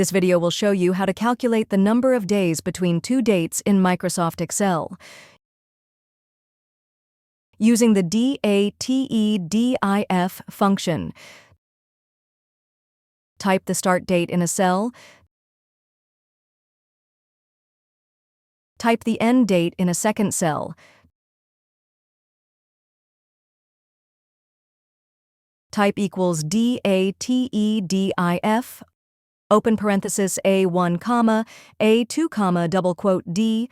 This video will show you how to calculate the number of days between two dates in Microsoft Excel. Using the DATEDIF function, type the start date in a cell, type the end date in a second cell, type equals DATEDIF, open parenthesis A1 comma, A2 comma, double quote D,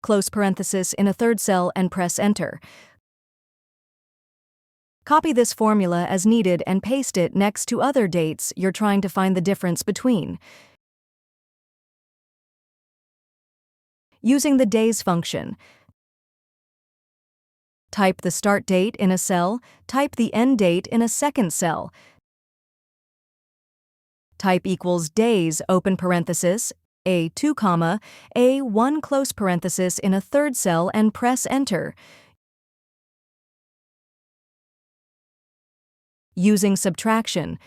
close parenthesis in a third cell and press enter. Copy this formula as needed and paste it next to other dates you're trying to find the difference between. Using the days function, type the start date in a cell, type the end date in a second cell, type equals days, open parenthesis, A2 comma, A1 close parenthesis in a third cell and press enter. Using subtraction,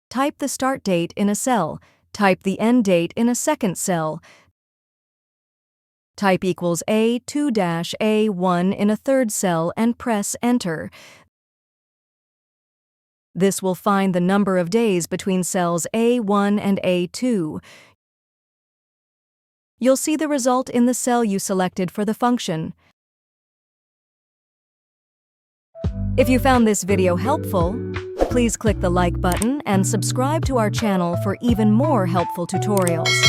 type the start date in a cell, type the end date in a second cell, type equals A2-A1 in a third cell and press enter. This will find the number of days between cells A1 and A2. You'll see the result in the cell you selected for the function. If you found this video helpful, please click the like button and subscribe to our channel for even more helpful tutorials.